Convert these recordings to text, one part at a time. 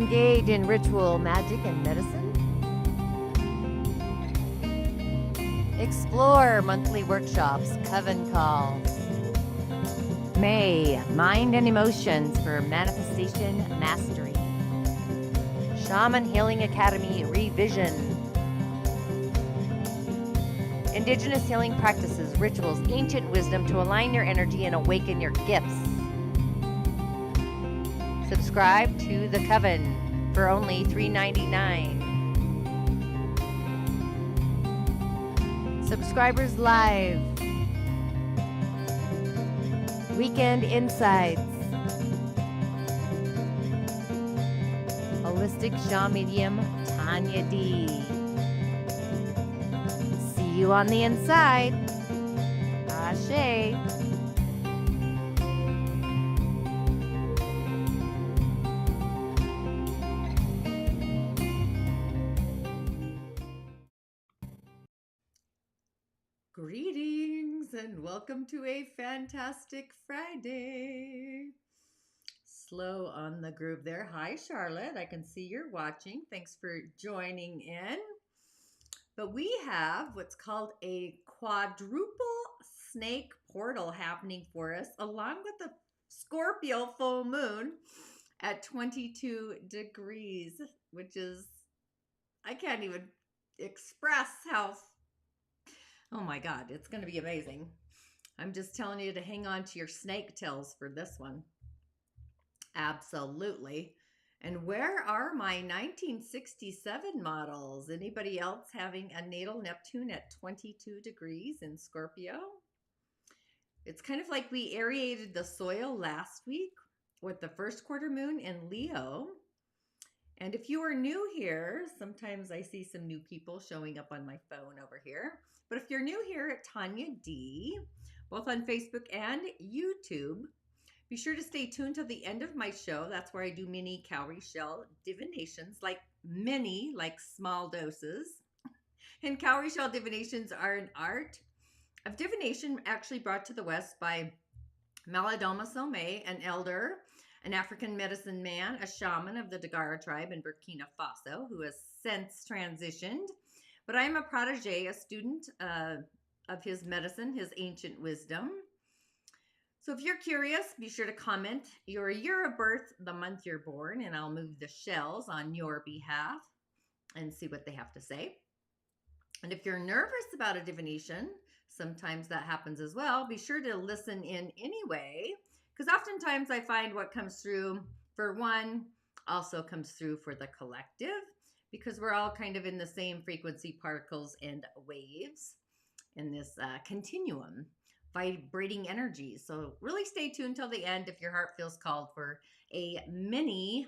Engage in ritual, magic, and medicine. Explore monthly workshops, coven calls. May, Mind and Emotions for manifestation mastery. Shaman Healing Academy revision. Indigenous healing practices, rituals, ancient wisdom to align your energy and awaken your gifts. Subscribe to the Coven for only $3.99. Subscribers Live. Weekend Insights. Holistic Shaw Medium Tanya D. See you on the inside. Ashe. Greetings and welcome to a fantastic Friday. Slow on the groove there. Hi, Charlotte. I can see you're watching. Thanks for joining in. But we have what's called a quadruple snake portal happening for us, along with the Scorpio full moon at 22 degrees, which is, I can't even express how. Oh my God, it's going to be amazing. I'm just telling you to hang on to your snake tails for this one. Absolutely. And where are my 1967 models? Anybody else having a natal Neptune at 22 degrees in Scorpio? It's kind of like we aerated the soil last week with the first quarter moon in Leo. And if you are new here, sometimes I see some new people showing up on my phone over here. But if you're new here at Tanya D, both on Facebook and YouTube, be sure to stay tuned till the end of my show. That's where I do Mini-Cowry shell divinations, like mini, like small doses. And cowrie shell divinations are an art of divination actually brought to the West by Malidoma Somé, an elder, an African medicine man, a shaman of the Dagara tribe in Burkina Faso, who has since transitioned. But I am a protege, a student of his medicine, his ancient wisdom. So if you're curious, be sure to comment your year of birth, the month you're born, and I'll move the shells on your behalf and see what they have to say. And if you're nervous about a divination, sometimes that happens as well, be sure to listen in anyway, because oftentimes I find what comes through for one also comes through for the collective, because we're all kind of in the same frequency particles and waves in this continuum, vibrating energies. So really stay tuned till the end if your heart feels called for a mini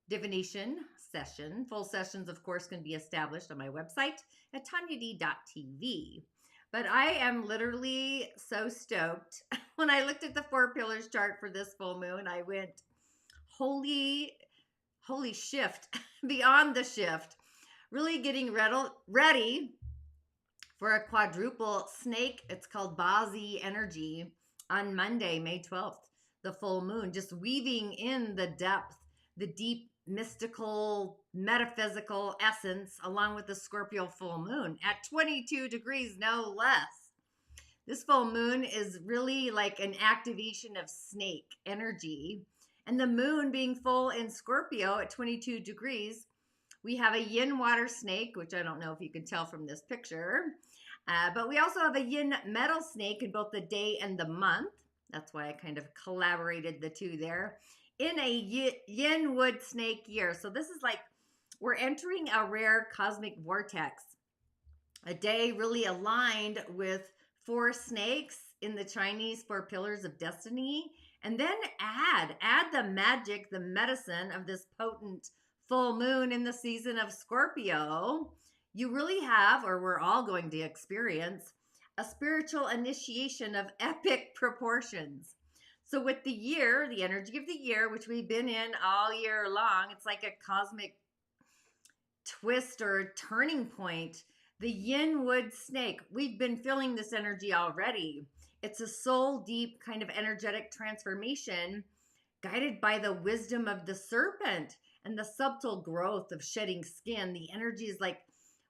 divination session. Full sessions, of course, can be established on my website at tanyad.tv. But I am literally so stoked. When I looked at the 4 pillars chart for this full moon, I went, holy shift, beyond the shift. Really getting ready for a quadruple snake. It's called Bazi energy on Monday, May 12th, the full moon, just weaving in the depth, the deep mystical, metaphysical essence, along with the Scorpio full moon at 22 degrees, no less. This full moon is really like an activation of snake energy. And the moon being full in Scorpio at 22 degrees, we have a yin water snake, which I don't know if you can tell from this picture. But we also have a yin metal snake in both the day and the month. That's why I kind of collaborated the two there. In a yin wood snake year. So this is like we're entering a rare cosmic vortex. A day really aligned with 4 snakes in the Chinese 4 pillars of destiny. And then add the magic, the medicine of this potent full moon in the season of Scorpio. You really have, or we're all going to experience, a spiritual initiation of epic proportions. So with the year, the energy of the year, which we've been in all year long, it's like a cosmic twist or turning point. The yin wood snake, we've been feeling this energy already. It's a soul deep kind of energetic transformation guided by the wisdom of the serpent and the subtle growth of shedding skin. The energy is like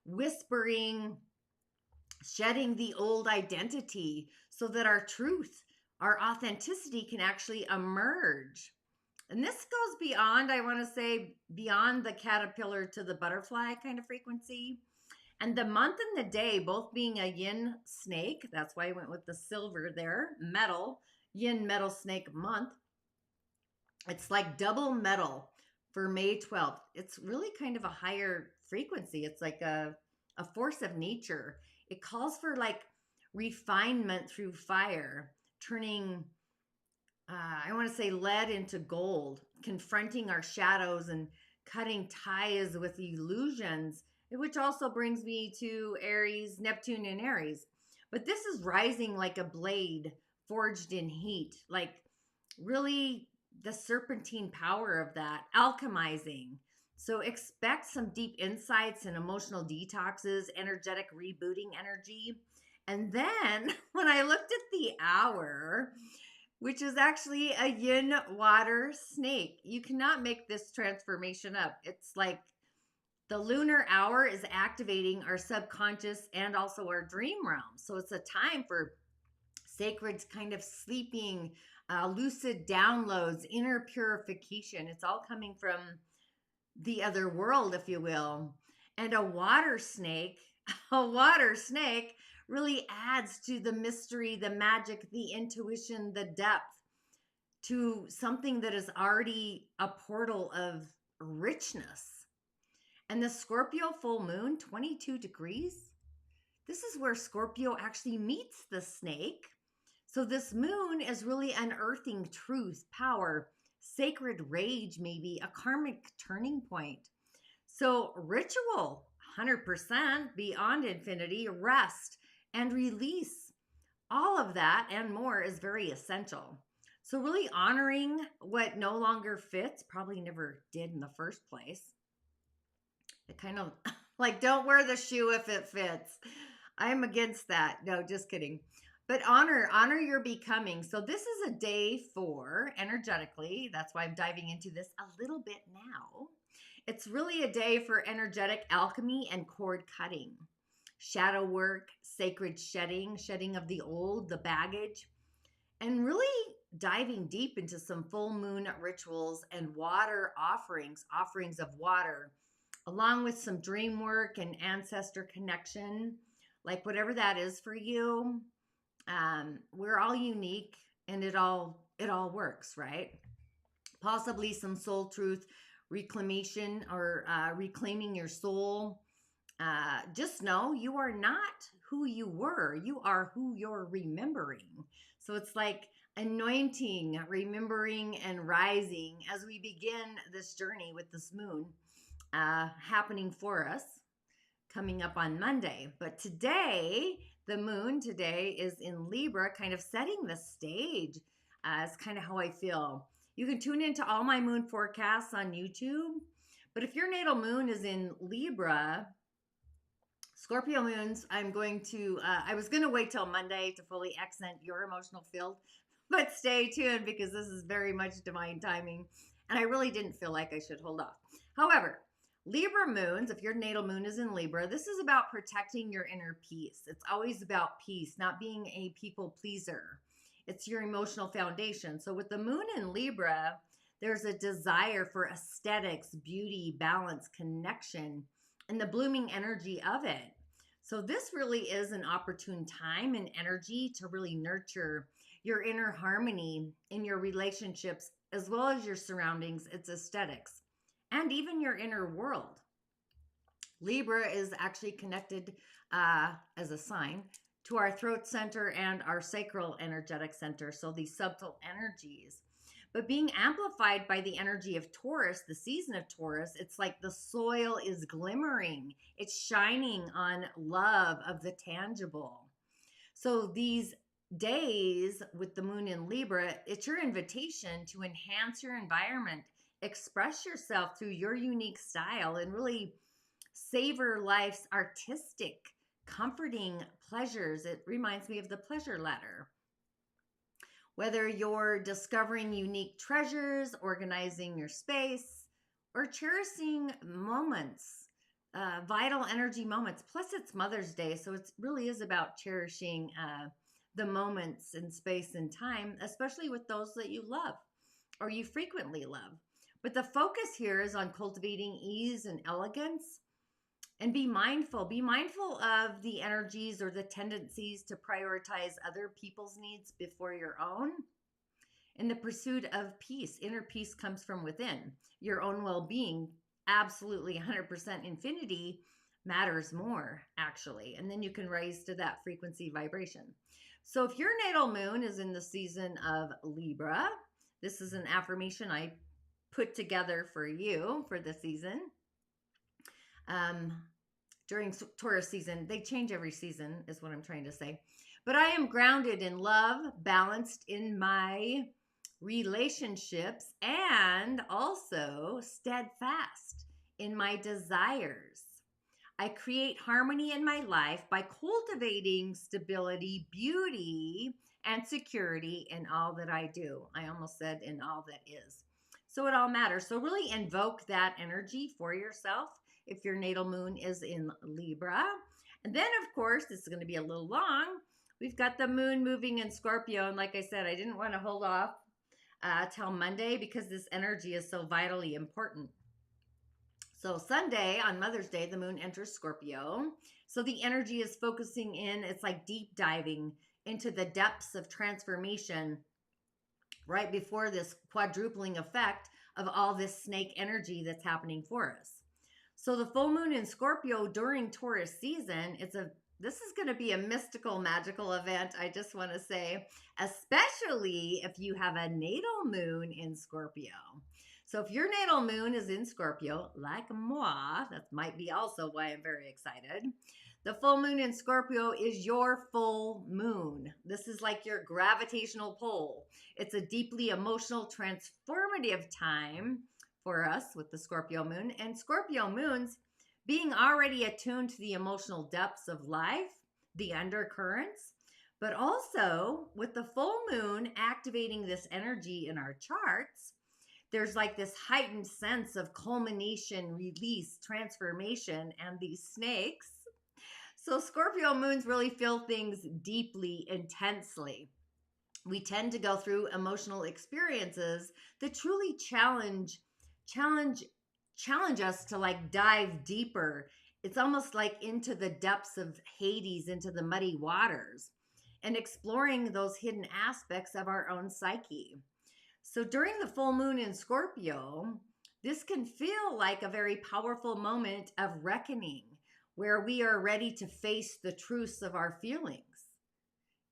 whispering, shedding the old identity so that our truth, our authenticity can actually emerge. And this goes beyond, I want to say, beyond the caterpillar to the butterfly kind of frequency. And the month and the day, both being a yin snake, that's why I went with the silver there, metal, yin metal snake month. It's like double metal for May 12th. It's really kind of a higher frequency. It's like a force of nature. It calls for like refinement through fire, turning, I want to say, lead into gold, confronting our shadows and cutting ties with illusions, which also brings me to Aries, Neptune and Aries. But this is rising like a blade forged in heat, like really the serpentine power of that, alchemizing. So expect some deep insights and emotional detoxes, energetic rebooting energy. And then when I looked at the hour, which is actually a yin water snake, you cannot make this transformation up. It's like the lunar hour is activating our subconscious and also our dream realm. So it's a time for sacred kind of sleeping, lucid downloads, inner purification. It's all coming from the other world, if you will. And a water snake really adds to the mystery, the magic, the intuition, the depth, to something that is already a portal of richness. And the Scorpio full moon, 22 degrees, this is where Scorpio actually meets the snake. So this moon is really unearthing truth, power, sacred rage, maybe a karmic turning point. So ritual, 100% beyond infinity, rest and release. All of that and more is very essential. So really honoring what no longer fits, probably never did in the first place. It kind of like, don't wear the shoe if it fits. I'm against that. No, just kidding. But honor your becoming. So this is a day for energetically. That's why I'm diving into this a little bit now. It's really a day for energetic alchemy and cord cutting, shadow work, sacred shedding, shedding of the old, the baggage, and really diving deep into some full moon rituals and water offerings of water, along with some dream work and ancestor connection, like whatever that is for you. We're all unique and it all works, right? Possibly some soul truth reclamation or reclaiming your soul. Just know you are not who you were. You are who you're remembering. So it's like anointing, remembering, and rising as we begin this journey with this moon happening for us, coming up on Monday. But today, the moon today is in Libra, kind of setting the stage. It's kind of how I feel. You can tune into all my moon forecasts on YouTube. But if your natal moon is in Libra, Scorpio moons, I'm going to, I was going to wait till Monday to fully accent your emotional field, but stay tuned because this is very much divine timing. And I really didn't feel like I should hold off. However, Libra moons, if your natal moon is in Libra, this is about protecting your inner peace. It's always about peace, not being a people pleaser. It's your emotional foundation. So with the moon in Libra, there's a desire for aesthetics, beauty, balance, connection, and the blooming energy of it. So this really is an opportune time and energy to really nurture your inner harmony in your relationships, as well as your surroundings, its aesthetics, and even your inner world. Libra is actually connected as a sign to our throat center and our sacral energetic center. So these subtle energies, but being amplified by the energy of Taurus, the season of Taurus, it's like the soil is glimmering. It's shining on love of the tangible. So these days with the moon in Libra, it's your invitation to enhance your environment, express yourself through your unique style, and really savor life's artistic, comforting pleasures. It reminds me of the pleasure ladder. Whether you're discovering unique treasures, organizing your space, or cherishing moments, vital energy moments. Plus, it's Mother's Day, so it really is about cherishing the moments in space and time, especially with those that you love or you frequently love. But the focus here is on cultivating ease and elegance. And be mindful. Be mindful of the energies or the tendencies to prioritize other people's needs before your own. In the pursuit of peace, inner peace comes from within. Your own well being, absolutely 100% infinity, matters more, actually. And then you can raise to that frequency vibration. So if your natal moon is in the season of Libra, this is an affirmation I put together for you for the season. During Taurus season, they change every season, is what I'm trying to say. But I am grounded in love, balanced in my relationships, and also steadfast in my desires. I create harmony in my life by cultivating stability, beauty, and security in all that I do. I almost said in all that is. So it all matters. So really invoke that energy for yourself if your natal moon is in Libra. And then, of course, this is going to be a little long. We've got the moon moving in Scorpio. And like I said, I didn't want to hold off till Monday because this energy is so vitally important. So Sunday, on Mother's Day, the moon enters Scorpio. So the energy is focusing in, it's like deep diving into the depths of transformation right before this quadrupling effect of all this snake energy that's happening for us. So the full moon in Scorpio during Taurus season, this is going to be a mystical, magical event, I just want to say, especially if you have a natal moon in Scorpio. So if your natal moon is in Scorpio, like moi, that might be also why I'm very excited. The full moon in Scorpio is your full moon. This is like your gravitational pull. It's a deeply emotional, transformative time for us with the Scorpio moon. And Scorpio moons being already attuned to the emotional depths of life, the undercurrents, but also with the full moon activating this energy in our charts, there's like this heightened sense of culmination, release, transformation, and these snakes. So Scorpio moons really feel things deeply, intensely. We tend to go through emotional experiences that truly challenge us to like dive deeper. It's almost like into the depths of Hades, into the muddy waters, and exploring those hidden aspects of our own psyche. So during the full moon in Scorpio, this can feel like a very powerful moment of reckoning where we are ready to face the truths of our feelings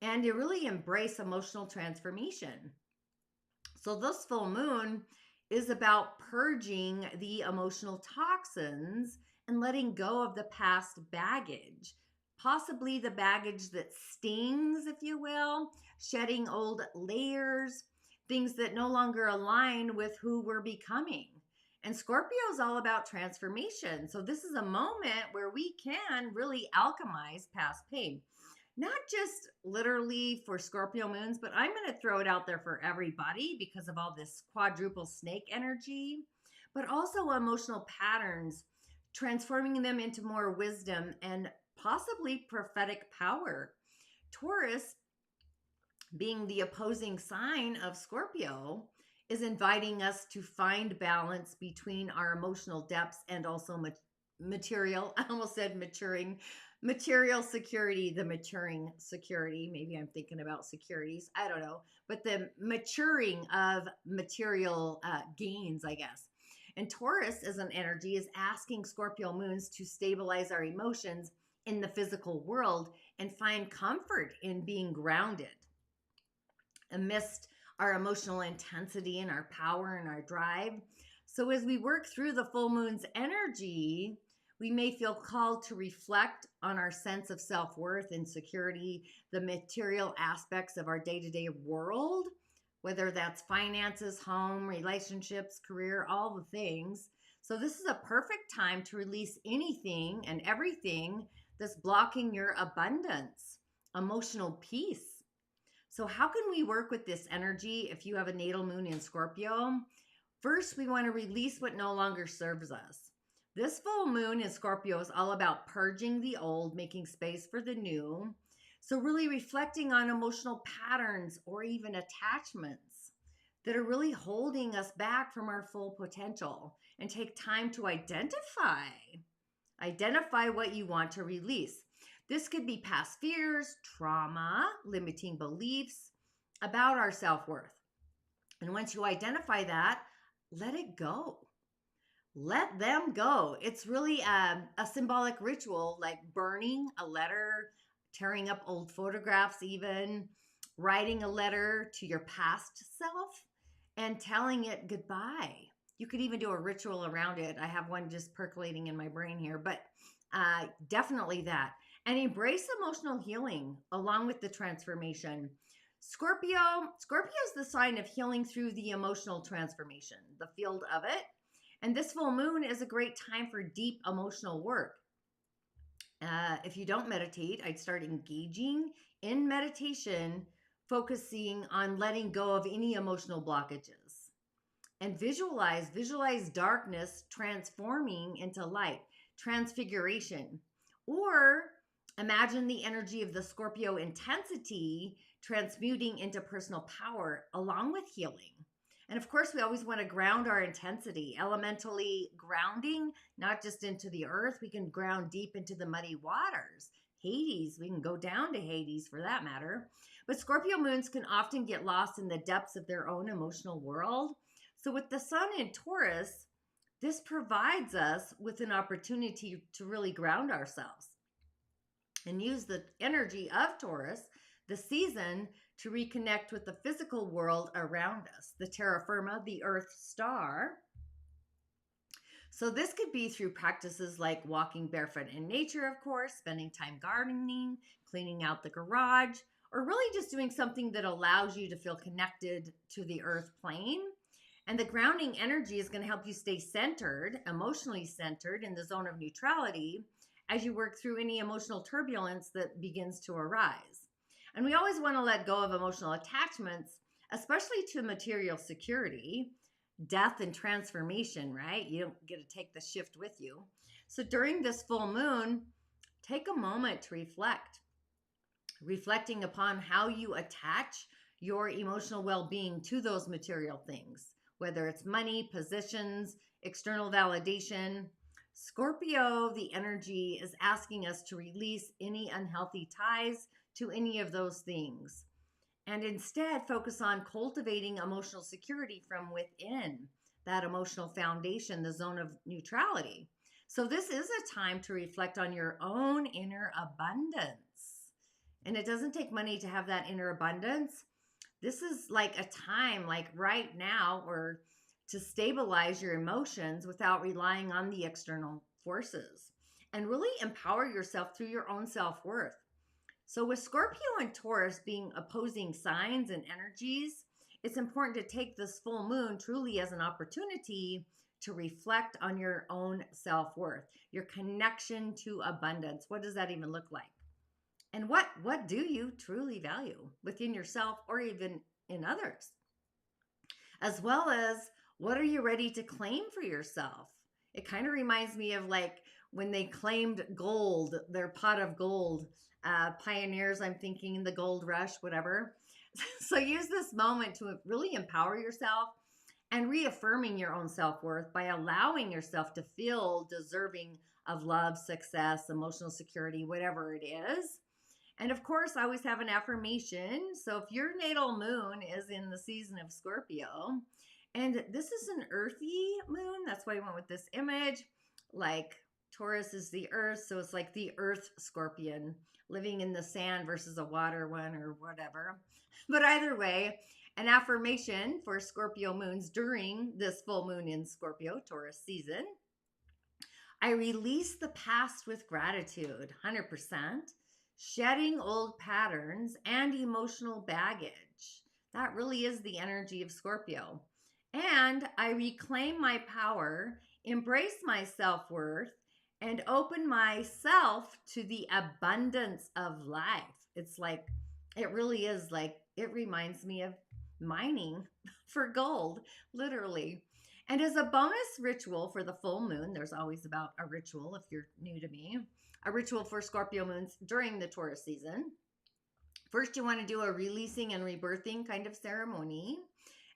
and to really embrace emotional transformation. So this full moon is about purging the emotional toxins and letting go of the past baggage, possibly the baggage that stings, if you will, shedding old layers, things that no longer align with who we're becoming. And Scorpio is all about transformation. So this is a moment where we can really alchemize past pain. Not just literally for Scorpio moons, but I'm going to throw it out there for everybody because of all this quadruple snake energy, but also emotional patterns, transforming them into more wisdom and possibly prophetic power. Taurus, being the opposing sign of Scorpio, is inviting us to find balance between our emotional depths and also material. I almost said material security, the maturing security. Maybe I'm thinking about securities. I don't know. But the maturing of material gains, I guess. And Taurus as an energy is asking Scorpio moons to stabilize our emotions in the physical world and find comfort in being grounded amidst our emotional intensity and our power and our drive. So as we work through the full moon's energy, we may feel called to reflect on our sense of self-worth and security, the material aspects of our day-to-day world, whether that's finances, home, relationships, career, all the things. So this is a perfect time to release anything and everything that's blocking your abundance, emotional peace. So how can we work with this energy if you have a natal moon in Scorpio? First, we want to release what no longer serves us. This full moon in Scorpio is all about purging the old, making space for the new. So, really reflecting on emotional patterns or even attachments that are really holding us back from our full potential, and take time to identify what you want to release. This could be past fears, trauma, limiting beliefs about our self-worth. And once you identify that, let it go. Let them go. It's really a symbolic ritual, like burning a letter, tearing up old photographs, even writing a letter to your past self and telling it goodbye. You could even do a ritual around it. I have one just percolating in my brain here, but definitely that. And embrace emotional healing along with the transformation. Scorpio is the sign of healing through the emotional transformation, the field of it. And this full moon is a great time for deep emotional work. If you don't meditate, I'd start engaging in meditation, focusing on letting go of any emotional blockages. And visualize darkness transforming into light, transfiguration. Or imagine the energy of the Scorpio intensity transmuting into personal power along with healing. And of course, we always want to ground our intensity, elementally grounding, not just into the earth. We can ground deep into the muddy waters. Hades, we can go down to Hades for that matter. But Scorpio moons can often get lost in the depths of their own emotional world. So with the sun in Taurus, this provides us with an opportunity to really ground ourselves and use the energy of Taurus, the season, to reconnect with the physical world around us, the terra firma, the earth star. So this could be through practices like walking barefoot in nature, of course, spending time gardening, cleaning out the garage, or really just doing something that allows you to feel connected to the earth plane. And the grounding energy is going to help you stay centered, emotionally centered in the zone of neutrality as you work through any emotional turbulence that begins to arise. And we always want to let go of emotional attachments, especially to material security, death and transformation, right? You don't get to take the shift with you. So during this full moon, take a moment to reflect, reflecting upon how you attach your emotional well-being to those material things, whether it's money, positions, external validation. Scorpio, the energy is asking us to release any unhealthy ties to any of those things, and instead focus on cultivating emotional security from within that emotional foundation, the zone of neutrality. So this is a time to reflect on your own inner abundance. And it doesn't take money to have that inner abundance. This is like a time, like right now, or to stabilize your emotions without relying on the external forces, and really empower yourself through your own self-worth. So with Scorpio and Taurus being opposing signs and energies, it's important to take this full moon truly as an opportunity to reflect on your own self-worth, your connection to abundance. What does that even look like? And what do you truly value within yourself or even in others? As well as, what are you ready to claim for yourself? It kind of reminds me of like when they claimed gold, their pot of gold. Pioneers, I'm thinking the gold rush, whatever. So use this moment to really empower yourself and reaffirming your own self-worth by allowing yourself to feel deserving of love, success, emotional security, whatever it is. And of course, I always have an affirmation. So if your natal moon is in the season of Scorpio, and this is an earthy moon, that's why I went with this image. Like Taurus is the earth, so it's like the earth scorpion living in the sand versus a water one or whatever. But either way, an affirmation for Scorpio moons during this full moon in Scorpio, Taurus season. I release the past with gratitude, 100%, shedding old patterns and emotional baggage. That really is the energy of Scorpio. And I reclaim my power, embrace my self-worth, and open myself to the abundance of life. It's like, it really is like, it reminds me of mining for gold, literally. And as a bonus ritual for the full moon, there's always about a ritual if you're new to me, a ritual for Scorpio moons during the Taurus season. First, you want to do a releasing and rebirthing kind of ceremony,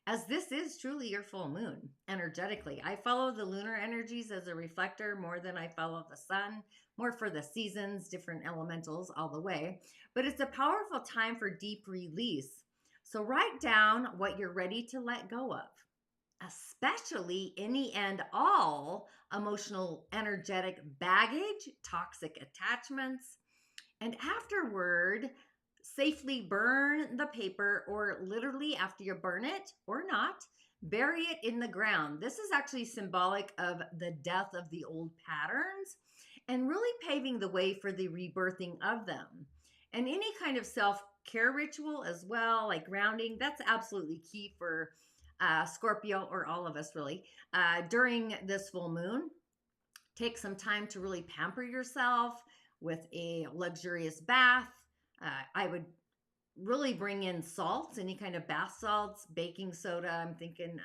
as this is truly your full moon energetically. I follow the lunar energies as a reflector more than I follow the sun, more for the seasons, different elementals all the way. But it's a powerful time for deep release. So write down what you're ready to let go of, especially any and all emotional, energetic baggage, toxic attachments, and afterward, safely burn the paper, or literally after you burn it or not, bury it in the ground. This is actually symbolic of the death of the old patterns and really paving the way for the rebirthing of them. And any kind of self-care ritual as well, like grounding, that's absolutely key for Scorpio, or all of us really, during this full moon. Take some time to really pamper yourself with a luxurious bath. I would really bring in salts, any kind of bath salts, baking soda, I'm thinking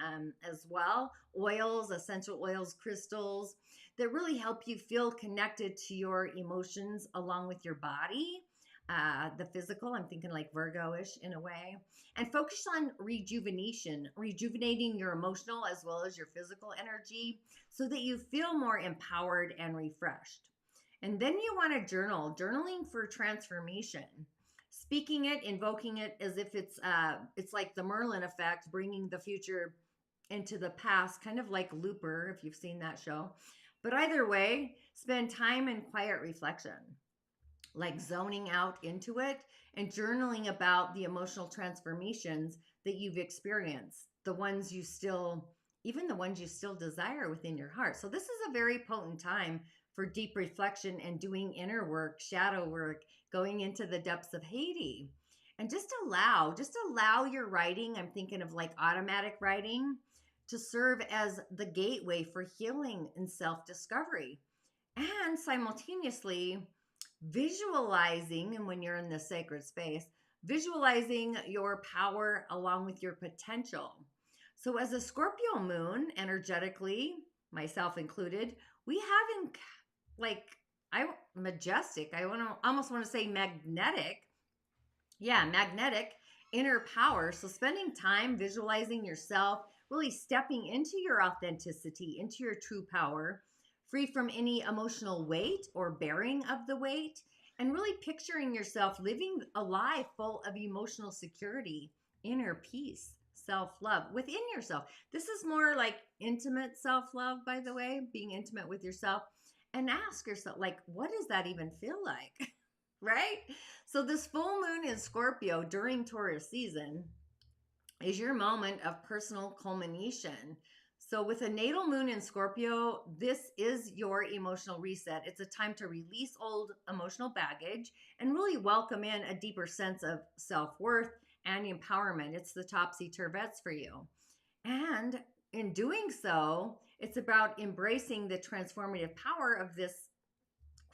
as well, oils, essential oils, crystals that really help you feel connected to your emotions along with your body. The physical, I'm thinking like Virgo-ish in a way. And focus on rejuvenation, rejuvenating your emotional as well as your physical energy so that you feel more empowered and refreshed. And then you want to journal, journaling for transformation, speaking it, invoking it as if it's like the Merlin effect, bringing the future into the past, kind of like Looper, if you've seen that show. But either way, spend time in quiet reflection, like zoning out into it and journaling about the emotional transformations that you've experienced, the ones you still, even the ones you still desire within your heart. So this is a very potent time for deep reflection and doing inner work, shadow work, going into the depths of Hades. And just allow your writing, I'm thinking of like automatic writing, to serve as the gateway for healing and self-discovery. And simultaneously, visualizing, and when you're in the sacred space, visualizing your power along with your potential. So as a Scorpio moon, energetically, myself included, we have in majestic, I almost want to say magnetic. Yeah, magnetic inner power. So spending time visualizing yourself, really stepping into your authenticity, into your true power, free from any emotional weight or bearing of the weight, and really picturing yourself living a life full of emotional security, inner peace, self-love within yourself. This is more like intimate self-love, by the way, being intimate with yourself. And ask yourself, like, what does that even feel like? Right? So this full moon in Scorpio during Taurus season is your moment of personal culmination. So with a natal moon in Scorpio, this is your emotional reset. It's a time to release old emotional baggage and really welcome in a deeper sense of self-worth and empowerment. It's the topsy-turvettes for you. And in doing so, it's about embracing the transformative power of this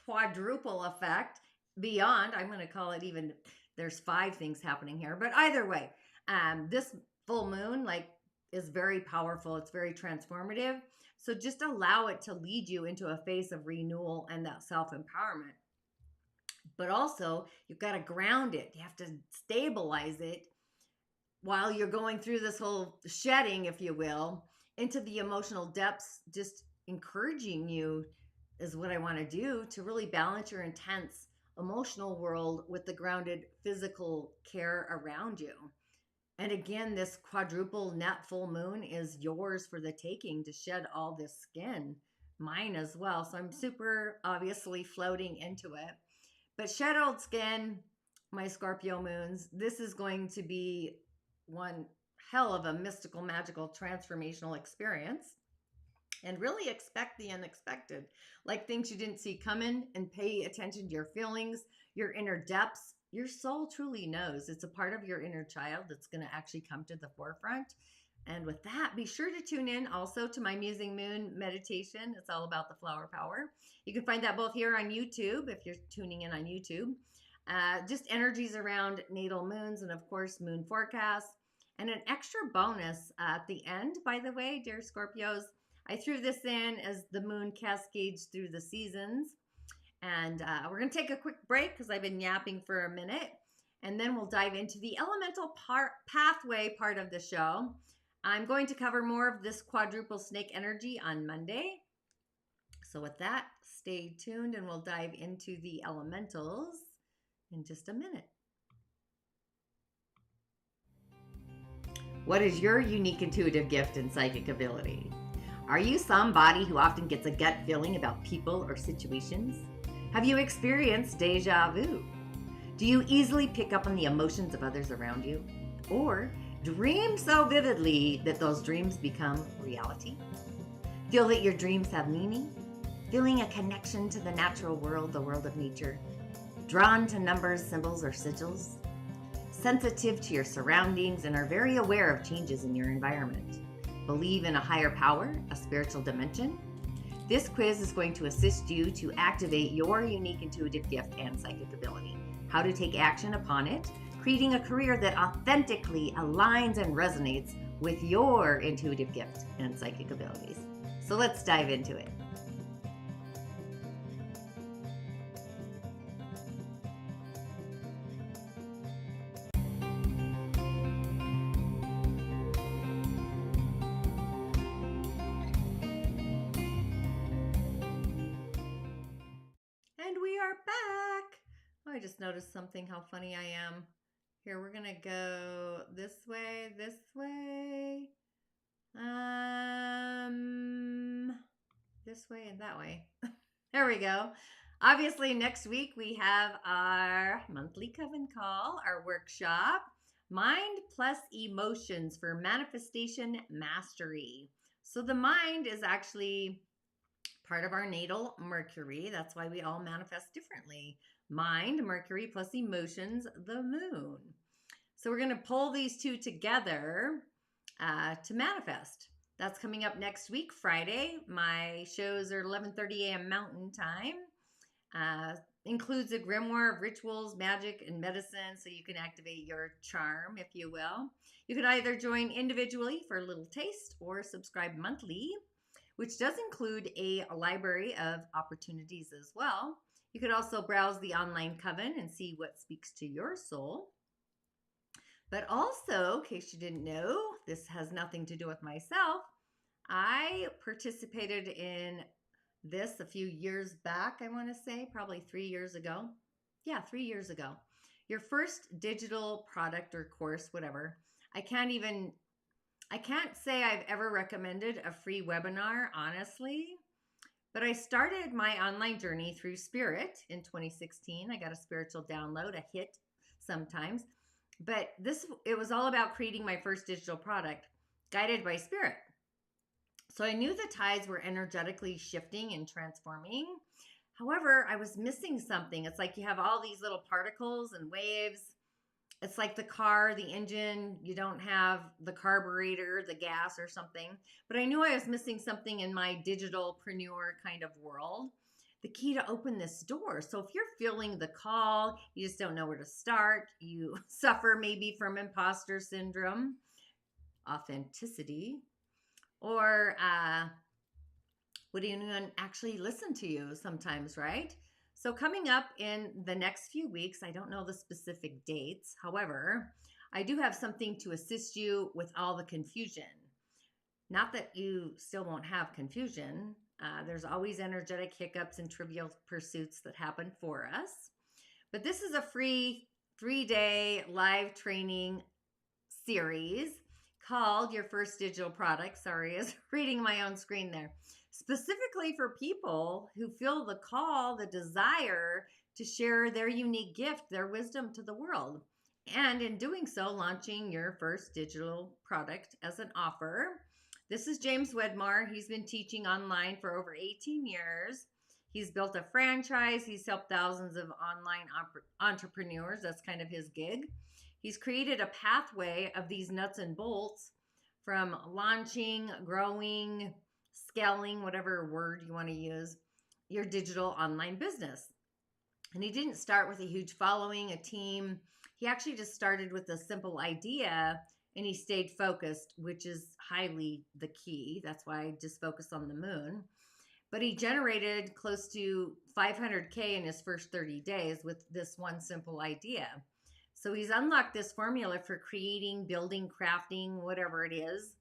quadruple effect beyond, I'm going to call it, even there's 5 things happening here, but either way, this full moon is very powerful. It's very transformative. So just allow it to lead you into a phase of renewal and that self-empowerment. But also, you've got to ground it. You have to stabilize it while you're going through this whole shedding, if you will, into the emotional depths. Just encouraging you is what I want to do, to really balance your intense emotional world with the grounded physical care around you. And again, this quadruple net full moon is yours for the taking, to shed all this skin, mine as well. So I'm super obviously floating into it. But shed old skin, my Scorpio moons, this is going to be one hell of a mystical, magical, transformational experience. And really expect the unexpected, like things you didn't see coming, and pay attention to your feelings, your inner depths. Your soul truly knows. It's a part of your inner child that's going to actually come to the forefront. And with that, be sure to tune in also to my Musing Moon meditation. It's all about the flower power. You can find that both here on YouTube, if you're tuning in on YouTube. Just energies around natal moons, and of course, moon forecasts. And an extra bonus at the end, by the way, dear Scorpios, I threw this in as the moon cascades through the seasons. And we're going to take a quick break because I've been yapping for a minute. And then we'll dive into the elemental pathway part of the show. I'm going to cover more of this quadruple snake energy on Monday. So with that, stay tuned and we'll dive into the elementals in just a minute. What is your unique intuitive gift and psychic ability? Are you somebody who often gets a gut feeling about people or situations? Have you experienced deja vu? Do you easily pick up on the emotions of others around you? Or dream so vividly that those dreams become reality? Feel that your dreams have meaning? Feeling a connection to the natural world, the world of nature? Drawn to numbers, symbols, or sigils? Sensitive to your surroundings and are very aware of changes in your environment? Believe in a higher power, a spiritual dimension? This quiz is going to assist you to activate your unique intuitive gift and psychic ability, how to take action upon it, creating a career that authentically aligns and resonates with your intuitive gift and psychic abilities. So let's dive into it. And we are back. Oh, I just noticed something, how funny I am. Here, we're going to go this way, this way and that way. There we go. Obviously, next week we have our monthly coven call, our workshop, Mind+Emotions for Manifestation Mastery. So the mind is actually part of our natal Mercury. That's why we all manifest differently. Mind, Mercury, plus emotions, the moon. So we're going to pull these two together to manifest. That's coming up next week, Friday. My shows are 11:30 a.m. Mountain Time. Includes a grimoire of rituals, magic, and medicine, so you can activate your charm, if you will. You can either join individually for a little taste or subscribe monthly, which does include a library of opportunities as well. You could also browse the online coven and see what speaks to your soul. But also, in case you didn't know, this has nothing to do with myself. I participated in this a few years back, I want to say, probably 3 years ago. Yeah, 3 years ago. Your first digital product or course, whatever. I can't say I've ever recommended a free webinar, honestly, but I started my online journey through Spirit in 2016. I got a spiritual download, a hit sometimes, but it was all about creating my first digital product, guided by Spirit. So I knew the tides were energetically shifting and transforming. However, I was missing something. It's like you have all these little particles and waves. It's like the car, the engine, you don't have the carburetor, the gas or something. But I knew I was missing something in my digitalpreneur kind of world. The key to open this door. So if you're feeling the call, you just don't know where to start, you suffer maybe from imposter syndrome, authenticity, or would anyone actually listen to you sometimes, right? So coming up in the next few weeks, I don't know the specific dates. However, I do have something to assist you with all the confusion. Not that you still won't have confusion. There's always energetic hiccups and trivial pursuits that happen for us. But this is a free 3-day live training series called Your First Digital Product. Sorry, I was reading my own screen there. Specifically for people who feel the call, the desire to share their unique gift, their wisdom to the world. And in doing so, launching your first digital product as an offer. This is James Wedmore. He's been teaching online for over 18 years. He's built a franchise. He's helped thousands of online entrepreneurs. That's kind of his gig. He's created a pathway of these nuts and bolts from launching, growing, scaling, whatever word you want to use, your digital online business. And he didn't start with a huge following, a team. He actually just started with a simple idea and he stayed focused, which is highly the key. That's why I just focus on the moon. But he generated close to 500K in his first 30 days with this one simple idea. So he's unlocked this formula for creating, building, crafting, whatever it is,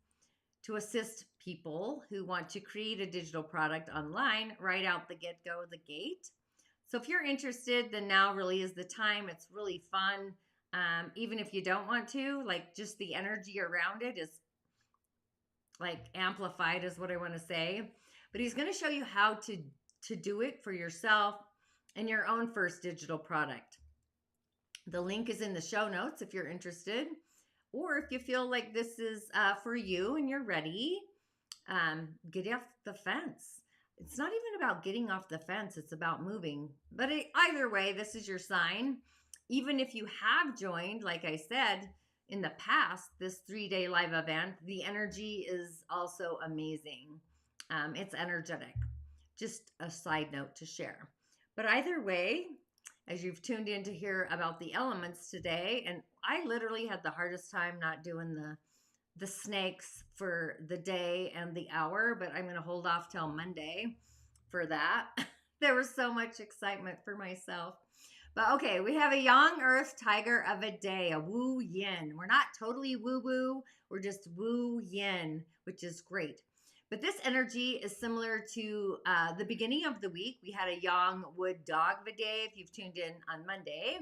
to assist people who want to create a digital product online right out the get-go, the gate. So if you're interested, then now really is the time. It's really fun. Even if you don't want to, like, just the energy around it is like amplified, is what I want to say. But he's going to show you how to do it for yourself and your own first digital product. The link is in the show notes if you're interested, or if you feel like this is for you and you're ready, get off the fence. It's not even about getting off the fence, it's about moving. But either way, this is your sign. Even if you have joined, like I said, in the past, this 3-day live event, the energy is also amazing. It's energetic. Just a side note to share. But either way, as you've tuned in to hear about the elements today, and I literally had the hardest time not doing the snakes for the day and the hour, but I'm going to hold off till Monday for that. There was so much excitement for myself. But okay, we have a Yang Earth Tiger of a day, a Wu Yin. We're not totally woo-woo, we're just Wu Yin, which is great. But this energy is similar to the beginning of the week. We had a Yang Wood Dog of a day, if you've tuned in on Monday.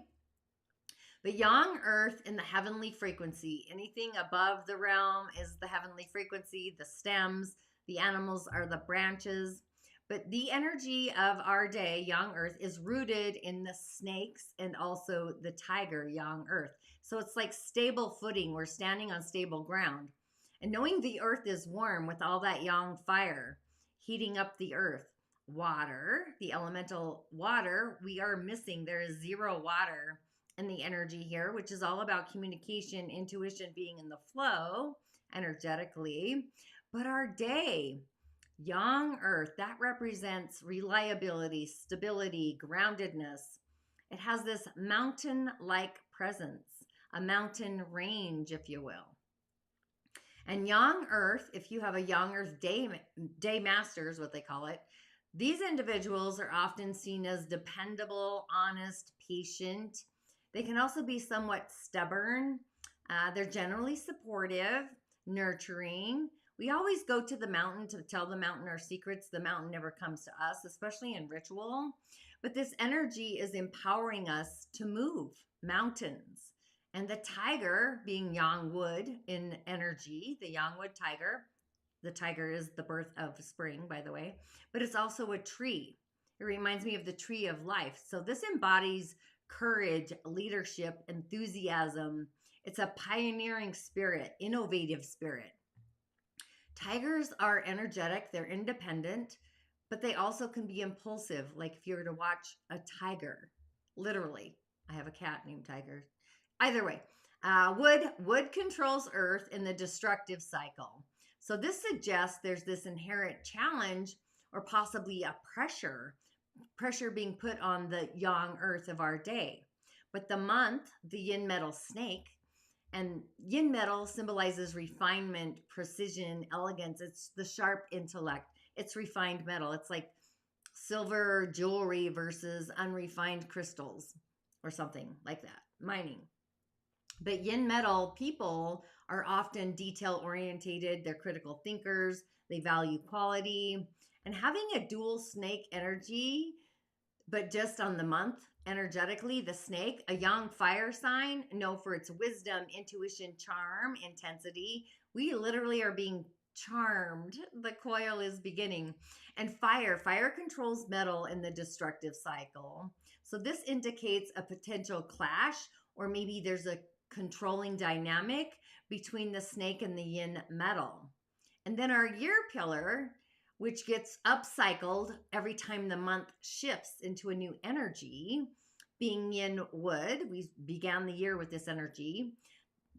But Yang Earth in the heavenly frequency, anything above the realm is the heavenly frequency. The stems, the animals are the branches. But the energy of our day, Yang Earth, is rooted in the snakes and also the tiger, Yang Earth. So it's like stable footing. We're standing on stable ground. And knowing the earth is warm with all that Yang fire heating up the earth. Water, the elemental water, we are missing. There is zero water in the energy here, which is all about communication, intuition, being in the flow energetically. But our day, Yang Earth, that represents reliability, stability, groundedness. It has this mountain-like presence, a mountain range, if you will. And Yang Earth, if you have a Yang Earth day master is what they call it, these individuals are often seen as dependable, honest, patient. They can also be somewhat stubborn. They're generally supportive, nurturing. We always go to the mountain to tell the mountain our secrets. The mountain never comes to us, especially in ritual. But this energy is empowering us to move mountains. And the tiger, being Yang Wood in energy, the Yang Wood tiger. The tiger is the birth of spring, by the way. But it's also a tree. It reminds me of the tree of life. So this embodies courage, leadership, enthusiasm. It's a pioneering spirit, innovative spirit. Tigers are energetic, they're independent, but they also can be impulsive. Like if you were to watch a tiger, literally. I have a cat named Tiger. Either way, wood controls earth in the destructive cycle. So this suggests there's this inherent challenge or possibly a pressure being put on the Yang Earth of our day. But the month, the yin metal snake, and yin metal symbolizes refinement, precision, elegance. It's the sharp intellect. It's refined metal. It's like silver jewelry versus unrefined crystals or something like that, mining. But yin metal people are often detail orientated. They're critical thinkers. They value quality. And having a dual snake energy, but just on the month, energetically, the snake, a Yang fire sign, known for its wisdom, intuition, charm, intensity. We literally are being charmed. The coil is beginning. And fire controls metal in the destructive cycle. So this indicates a potential clash, or maybe there's a controlling dynamic between the snake and the yin metal. And then our year pillar, which gets upcycled every time the month shifts into a new energy, being yin wood. We began the year with this energy.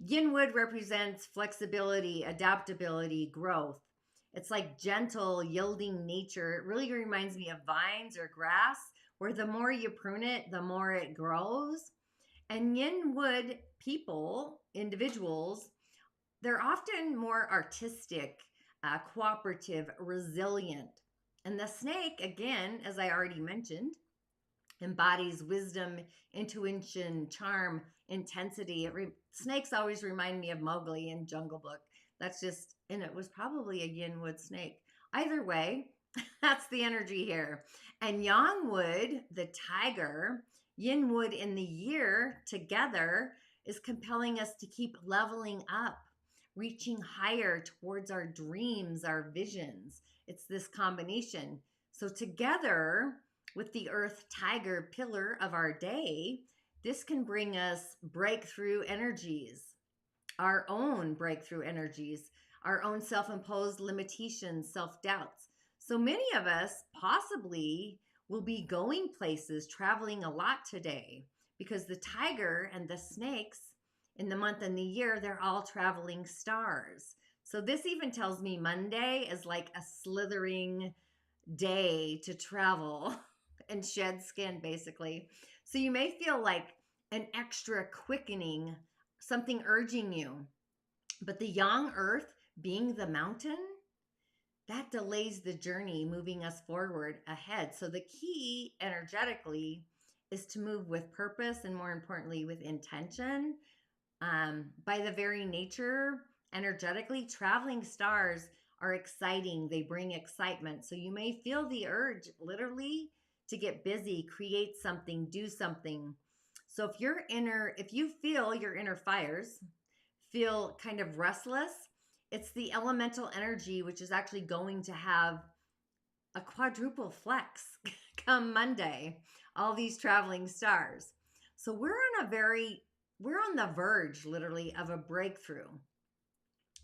Yin wood represents flexibility, adaptability, growth. It's like gentle, yielding nature. It really reminds me of vines or grass, where the more you prune it, the more it grows. And yin wood people, individuals, they're often more artistic, cooperative, resilient. And the snake, again, as I already mentioned, embodies wisdom, intuition, charm, intensity. Snakes always remind me of Mowgli in Jungle Book. That's just, and it was probably a yin wood snake. Either way, that's the energy here. And yang wood, the tiger, yin wood in the year together is compelling us to keep leveling up, reaching higher towards our dreams, our visions. It's this combination. So together with the earth tiger pillar of our day, this can bring us breakthrough energies, our own breakthrough energies, our own self-imposed limitations, self-doubts. So many of us possibly will be going places, traveling a lot today, because the tiger and the snakes in the month and the year, they're all traveling stars. So this even tells me Monday is like a slithering day to travel and shed skin, basically. So you may feel like an extra quickening, something urging you. But the yang earth, being the mountain, that delays the journey, moving us forward ahead. So the key energetically is to move with purpose and, more importantly, with intention. By the very nature, energetically, traveling stars are exciting. They bring excitement. So you may feel the urge literally to get busy, create something, do something. So if you feel your inner fires feel kind of restless, it's the elemental energy, which is actually going to have a quadruple flex come Monday, all these traveling stars. So we're on the verge, literally, of a breakthrough.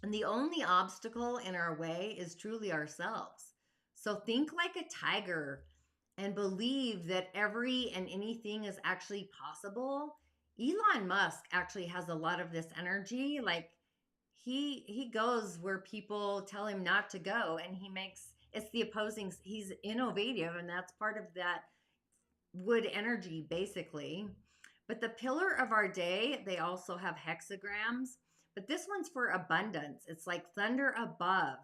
And the only obstacle in our way is truly ourselves. So think like a tiger and believe that every and anything is actually possible. Elon Musk actually has a lot of this energy. Like he goes where people tell him not to go, and it's the opposing. He's innovative, and that's part of that wood energy, basically. But the pillar of our day, they also have hexagrams, but this one's for abundance. It's like thunder above,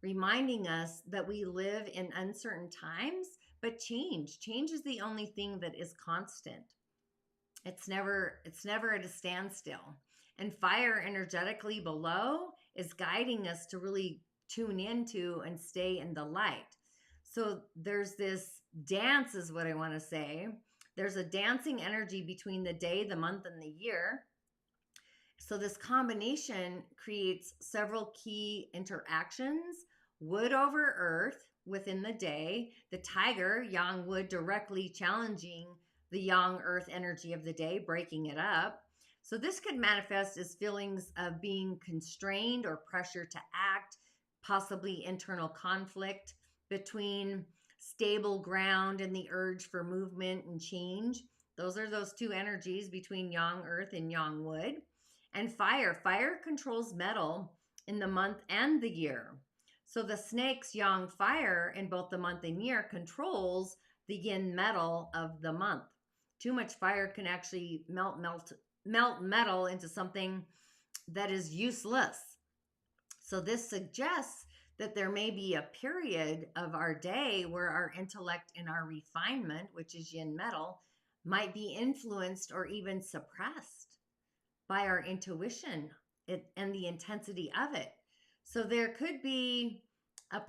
reminding us that we live in uncertain times, but change is the only thing that is constant. It's never at a standstill. And fire energetically below is guiding us to really tune into and stay in the light. So there's this dance, is what I want to say. There's a dancing energy between the day, the month, and the year. So this combination creates several key interactions. Wood over earth within the day, the tiger, yang wood, directly challenging the yang earth energy of the day, breaking it up. So this could manifest as feelings of being constrained or pressure to act, possibly internal conflict between stable ground and the urge for movement and change. Those are those two energies between yang earth and yang wood. And fire controls metal in the month and the year. So the snake's yang fire in both the month and year controls the yin metal of the month. Too much fire can actually melt metal into something that is useless. So this suggests that there may be a period of our day where our intellect and our refinement, which is yin metal, might be influenced or even suppressed by our intuition and the intensity of it. So there could be a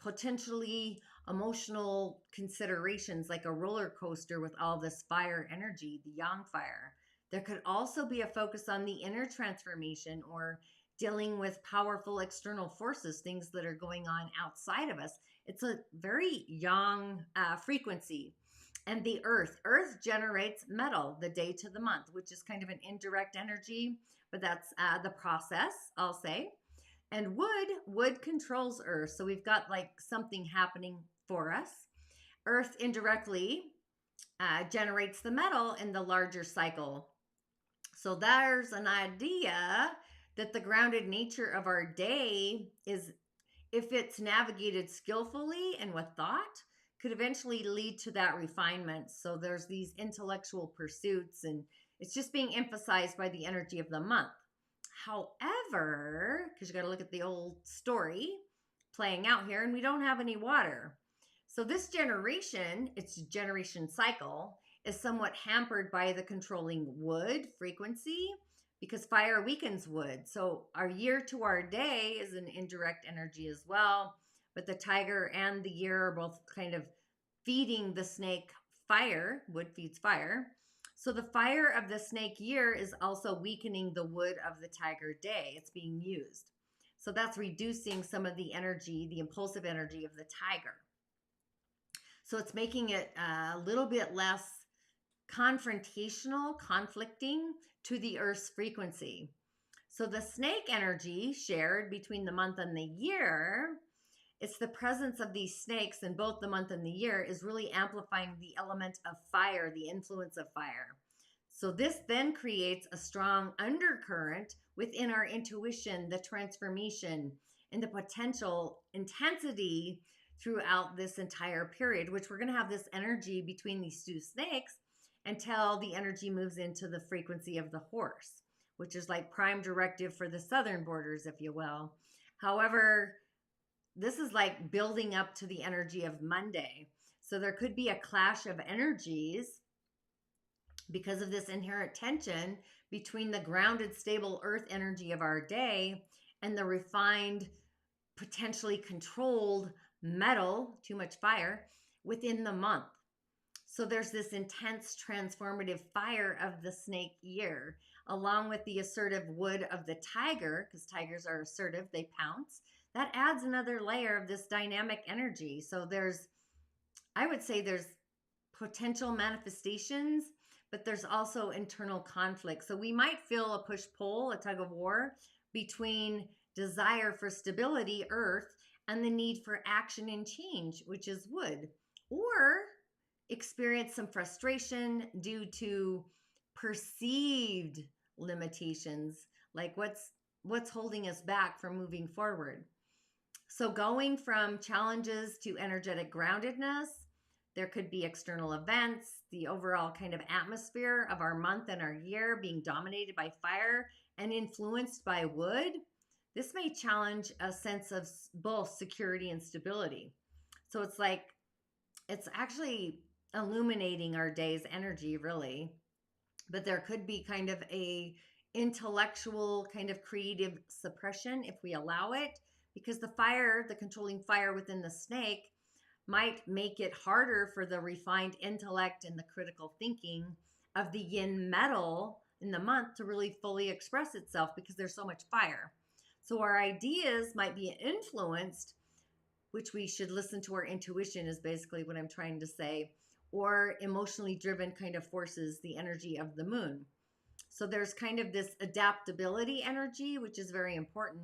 potentially emotional considerations, like a roller coaster with all this fire energy, the yang fire. There could also be a focus on the inner transformation or dealing with powerful external forces, things that are going on outside of us. It's a very yang frequency. And the earth generates metal, the day to the month, which is kind of an indirect energy, but that's the process, I'll say. And wood controls earth. So we've got like something happening for us. Earth indirectly generates the metal in the larger cycle. So there's an idea that the grounded nature of our day is, if it's navigated skillfully and with thought, could eventually lead to that refinement. So there's these intellectual pursuits, and it's just being emphasized by the energy of the month. However, because you got to look at the old story playing out here, and we don't have any water. So this generation, its generation cycle, is somewhat hampered by the controlling wood frequency because fire weakens wood. So our year to our day is an indirect energy as well. But the tiger and the year are both kind of feeding the snake fire. Wood feeds fire. So the fire of the snake year is also weakening the wood of the tiger day. It's being used. So that's reducing some of the energy, the impulsive energy of the tiger. So it's making it a little bit less confrontational, conflicting to the Earth's frequency. So the snake energy shared between the month and the year, it's the presence of these snakes in both the month and the year is really amplifying the element of fire, the influence of fire. So this then creates a strong undercurrent within our intuition, the transformation, and the potential intensity throughout this entire period, which we're going to have this energy between these two snakes until the energy moves into the frequency of the horse, which is like prime directive for the southern borders, if you will. However, this is like building up to the energy of Monday. So there could be a clash of energies because of this inherent tension between the grounded, stable earth energy of our day and the refined, potentially controlled metal, too much fire, within the month. So there's this intense transformative fire of the snake year, along with the assertive wood of the tiger, because tigers are assertive, they pounce. That adds another layer of this dynamic energy. So I would say there's potential manifestations, but there's also internal conflict. So we might feel a push-pull, a tug of war between desire for stability, earth, and the need for action and change, which is wood, or experience some frustration due to perceived limitations, like what's holding us back from moving forward. So going from challenges to energetic groundedness, there could be external events, the overall kind of atmosphere of our month and our year being dominated by fire and influenced by wood. This may challenge a sense of both security and stability. So it's actually illuminating our day's energy, really. But there could be kind of a intellectual kind of creative suppression if we allow it, because the fire, the controlling fire within the snake, might make it harder for the refined intellect and the critical thinking of the yin metal in the month to really fully express itself because there's so much fire. So our ideas might be influenced, which we should listen to our intuition is basically what I'm trying to say, or emotionally driven kind of forces, the energy of the moon. So there's kind of this adaptability energy, which is very important,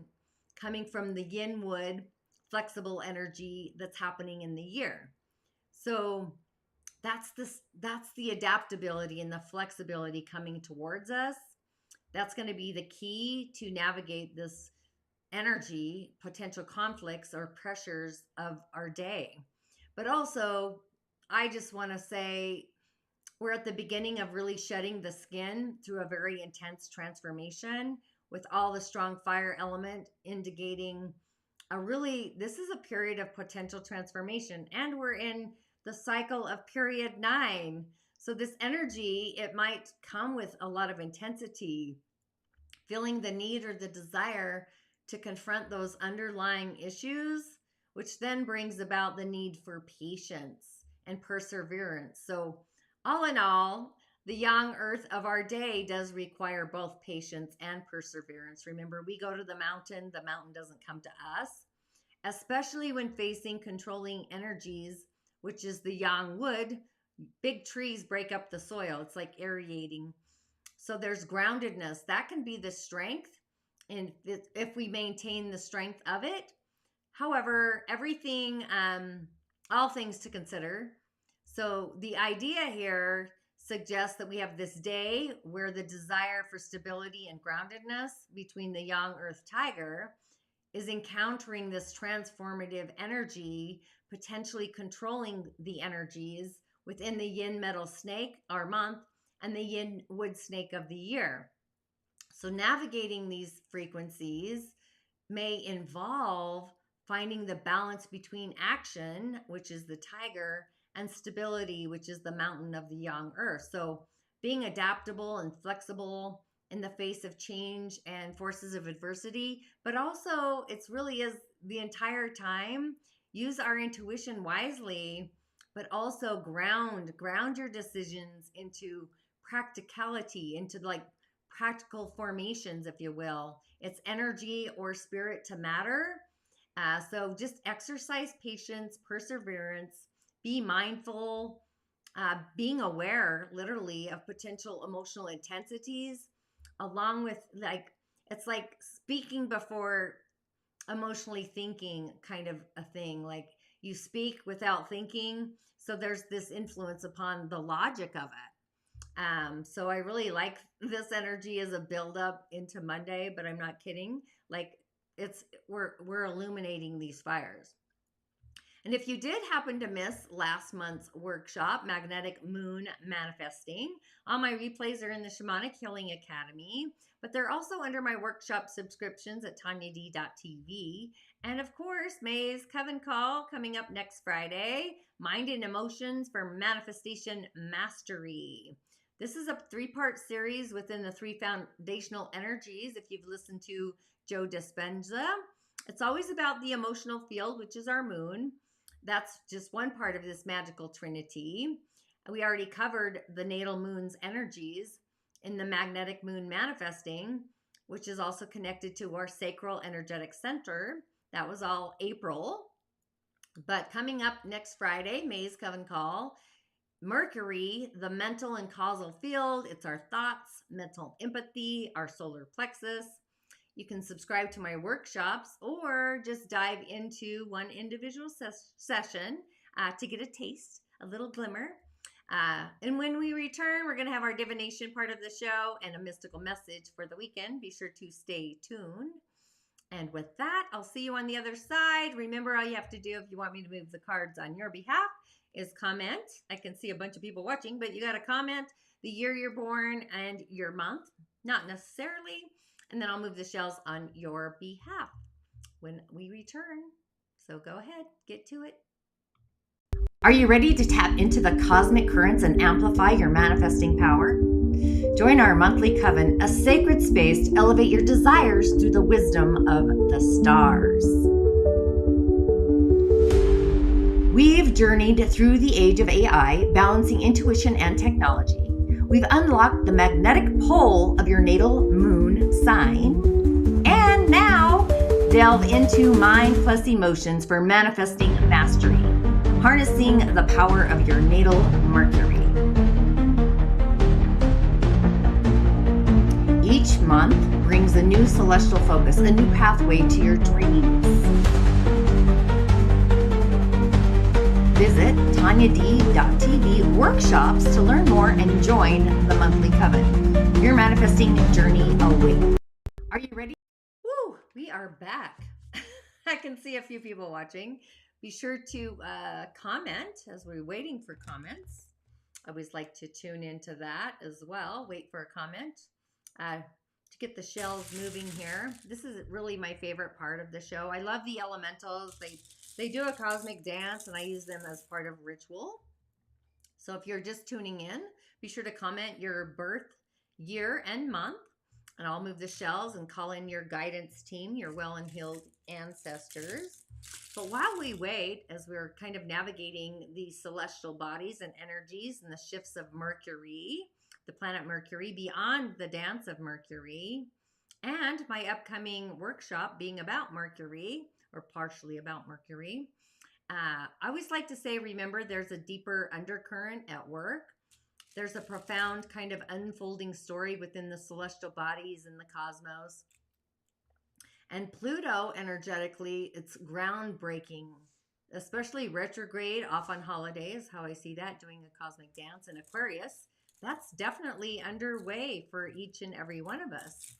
coming from the yin wood, flexible energy that's happening in the year. So that's the adaptability and the flexibility coming towards us. That's going to be the key to navigate this energy, potential conflicts or pressures of our day. But also, I just want to say we're at the beginning of really shedding the skin through a very intense transformation with all the strong fire element indicating this is a period of potential transformation, and we're in the cycle of period 9. So this energy, it might come with a lot of intensity, feeling the need or the desire to confront those underlying issues, which then brings about the need for patience and perseverance. So all in all, the young earth of our day does require both patience and perseverance. Remember, we go to the mountain doesn't come to us, especially when facing controlling energies, which is the yang wood. Big trees break up the soil. It's like aerating. So there's groundedness. That can be the strength, and if we maintain the strength of it. However, all things to consider. So the idea here suggests that we have this day where the desire for stability and groundedness between the young earth tiger is encountering this transformative energy, potentially controlling the energies within the yin metal snake, our month, and the yin wood snake of the year. So navigating these frequencies may involve finding the balance between action, which is the tiger, and stability, which is the mountain of the young earth. So being adaptable and flexible in the face of change and forces of adversity, but also it's really is the entire time use our intuition wisely, but also ground your decisions into practicality, into like practical formations, if you will. It's energy or spirit to matter. So just exercise patience, perseverance, be mindful, being aware literally of potential emotional intensities, along with like, it's like speaking before emotionally thinking kind of a thing. Like you speak without thinking. So there's this influence upon the logic of it. So I really like this energy as a build up into Monday, but I'm not kidding. Like it's we're illuminating these fires. And if you did happen to miss last month's workshop, Magnetic Moon Manifesting, all my replays are in the Shamanic Healing Academy, but they're also under my workshop subscriptions at tanyad.tv. And of course, May's Coven Call coming up next Friday, Mind and Emotions for Manifestation Mastery. This is a 3-part series within the 3 foundational energies. If you've listened to Joe Dispenza, it's always about the emotional field, which is our moon. That's just one part of this magical trinity. We already covered the natal moon's energies in the magnetic moon manifesting, which is also connected to our sacral energetic center. That was all April. But coming up next Friday, May's Coven Call, Mercury, the mental and causal field. It's our thoughts, mental empathy, our solar plexus. You can subscribe to my workshops or just dive into one individual session to get a taste, a little glimmer. And when we return, we're going to have our divination part of the show and a mystical message for the weekend. Be sure to stay tuned. And with that, I'll see you on the other side. Remember, all you have to do if you want me to move the cards on your behalf is comment. I can see a bunch of people watching, but you got to comment the year you're born and your month, not necessarily. And then I'll move the shells on your behalf when we return. So go ahead, get to it. Are you ready to tap into the cosmic currents and amplify your manifesting power? Join our monthly coven, a sacred space to elevate your desires through the wisdom of the stars. We've journeyed through the age of AI, balancing intuition and technology. We've unlocked the magnetic pole of your natal moon sign. And now, delve into Mind+Emotions for manifesting mastery, harnessing the power of your natal Mercury. Each month brings a new celestial focus, a new pathway to your dreams. Visit tanyad.tv workshops to learn more and join the monthly coven. Your manifesting journey awaits. Are you ready? Woo! We are back. I can see a few people watching. Be sure to comment as we're waiting for comments. I always like to tune into that as well. Wait for a comment to get the shells moving here. This is really my favorite part of the show. I love the elementals. They do a cosmic dance, and I use them as part of ritual. So if you're just tuning in, be sure to comment your birth year and month, and I'll move the shells and call in your guidance team, your well and healed ancestors. But while we wait, as we're kind of navigating these celestial bodies and energies and the shifts of Mercury, the planet Mercury, beyond the dance of Mercury, and my upcoming workshop being about Mercury, or partially about Mercury, I always like to say, remember, there's a deeper undercurrent at work. There's a profound kind of unfolding story within the celestial bodies and the cosmos. And Pluto, energetically, it's groundbreaking, especially retrograde, off on holidays, how I see that, doing a cosmic dance in Aquarius. That's definitely underway for each and every one of us.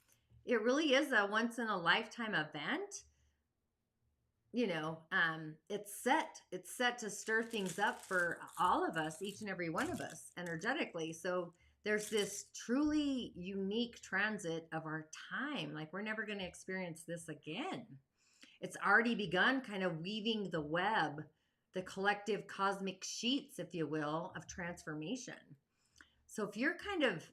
It really is a once-in-a-lifetime event. You know, it's set to stir things up for all of us, each and every one of us, energetically. So there's this truly unique transit of our time. Like we're never going to experience this again. It's already begun kind of weaving the web, the collective cosmic sheets, if you will, of transformation. So if you're kind of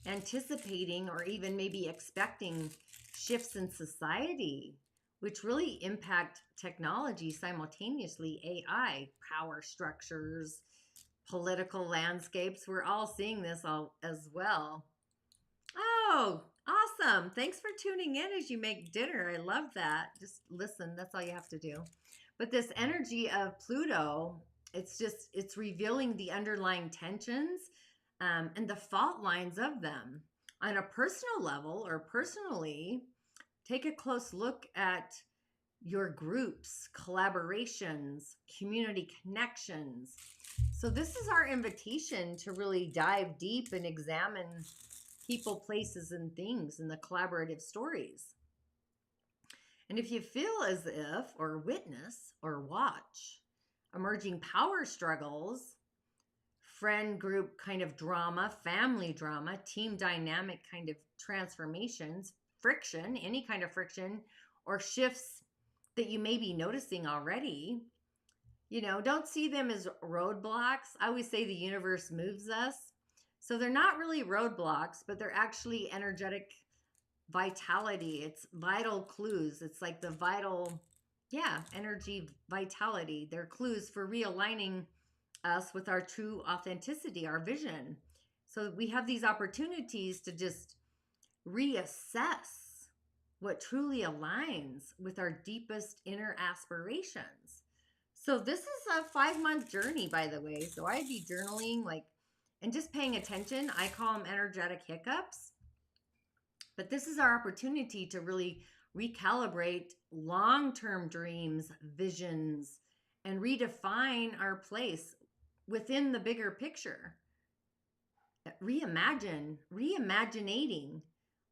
anticipating or even maybe expecting shifts in society, which really impact technology simultaneously, AI, power structures, political landscapes, we're all seeing this all as well. Oh, awesome. Thanks for tuning in as you make dinner. I love that. Just listen. That's all you have to do. But this energy of Pluto, it's revealing the underlying tensions and the fault lines of them. On a personal level or personally, take a close look at your groups, collaborations, community connections. So this is our invitation to really dive deep and examine people, places, and things in the collaborative stories. And if you feel as if, or witness, or watch emerging power struggles, friend group kind of drama, family drama, team dynamic kind of transformations, friction, any kind of friction, or shifts that you may be noticing already, don't see them as roadblocks. I always say the universe moves us. So they're not really roadblocks, but they're actually energetic vitality. It's vital clues. It's like the vital, energy vitality. They're clues for realigning us with our true authenticity, our vision. So we have these opportunities to just reassess what truly aligns with our deepest inner aspirations. So this is a 5-month journey, by the way. So I'd be journaling and just paying attention. I call them energetic hiccups. But this is our opportunity to really recalibrate long-term dreams, visions, and redefine our place within the bigger picture. Reimaginating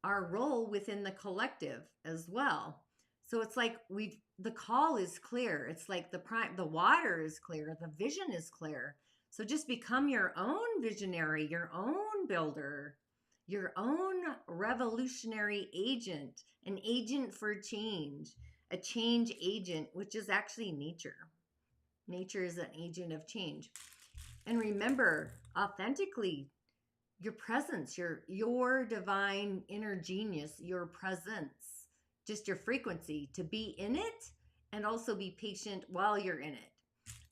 our role within the collective as well. So it's like the call is clear. It's like the water is clear. The vision is clear. So just become your own visionary, your own builder, your own revolutionary agent, an agent for change, a change agent, which is actually nature. Nature is an agent of change. And remember, authentically, your presence, your divine inner genius, your presence, just your frequency, to be in it and also be patient while you're in it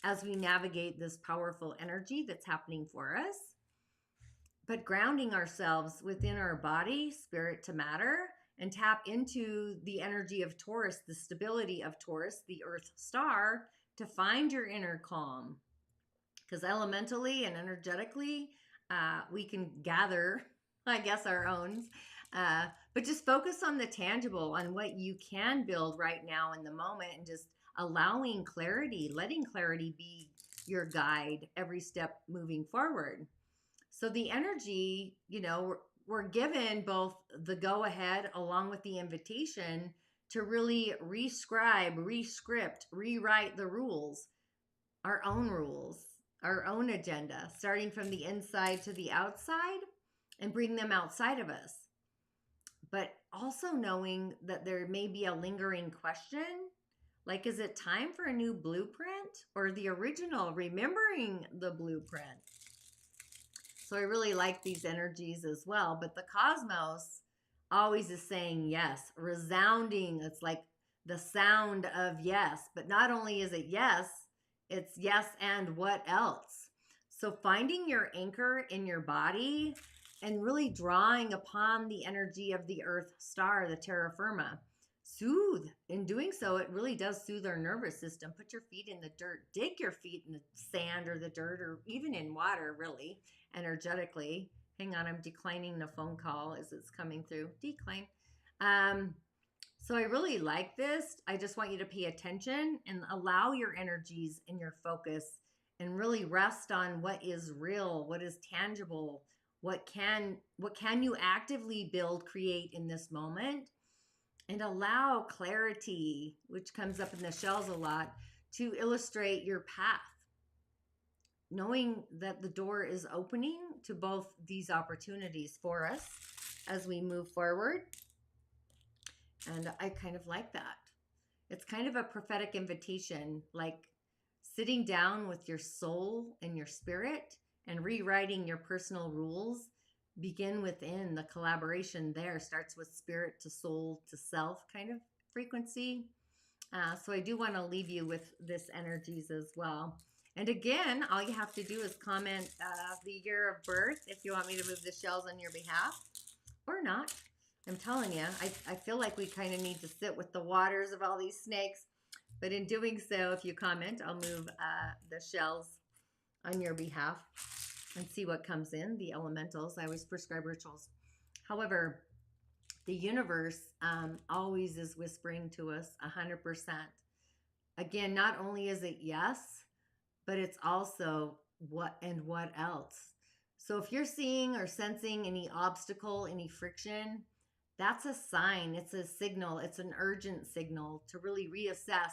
as we navigate this powerful energy that's happening for us. But grounding ourselves within our body, spirit to matter, and tap into the energy of Taurus, the stability of Taurus, the Earth star, to find your inner calm. Because elementally and energetically, we can gather, I guess, our own. But just focus on the tangible, on what you can build right now in the moment, and just allowing clarity, letting clarity be your guide every step moving forward. So the energy, we're given both the go ahead along with the invitation to really rescript, rewrite the rules, our own agenda, starting from the inside to the outside, and bring them outside of us. But also knowing that there may be a lingering question, like, is it time for a new blueprint or the original, remembering the blueprint? So I really like these energies as well. But the cosmos always is saying yes, resounding. It's like the sound of yes. But not only is it yes, it's yes and what else? So finding your anchor in your body and really drawing upon the energy of the Earth star, the terra firma. Soothe. In doing so, it really does soothe our nervous system. Put your feet in the dirt. Dig your feet in the sand or the dirt or even in water, really, energetically. Hang on, I'm declining the phone call as it's coming through. Decline. So I really like this. I just want you to pay attention and allow your energies and your focus and really rest on what is real, what is tangible, what can you actively build, create in this moment, and allow clarity, which comes up in the shells a lot, to illustrate your path. Knowing that the door is opening to both these opportunities for us as we move forward. And I kind of like that. It's kind of a prophetic invitation, like sitting down with your soul and your spirit and rewriting your personal rules. Begin within. The collaboration there starts with spirit to soul to self kind of frequency. So I do want to leave you with this energies as well. And again, all you have to do is comment the year of birth if you want me to move the shells on your behalf or not. I'm telling you, I feel like we kind of need to sit with the waters of all these snakes. But in doing so, if you comment, I'll move the shells on your behalf and see what comes in, the elementals. I always prescribe rituals. However, the universe always is whispering to us 100%. Again, not only is it yes, but it's also what and what else. So if you're seeing or sensing any obstacle, any friction, that's a sign. It's a signal. It's an urgent signal to really reassess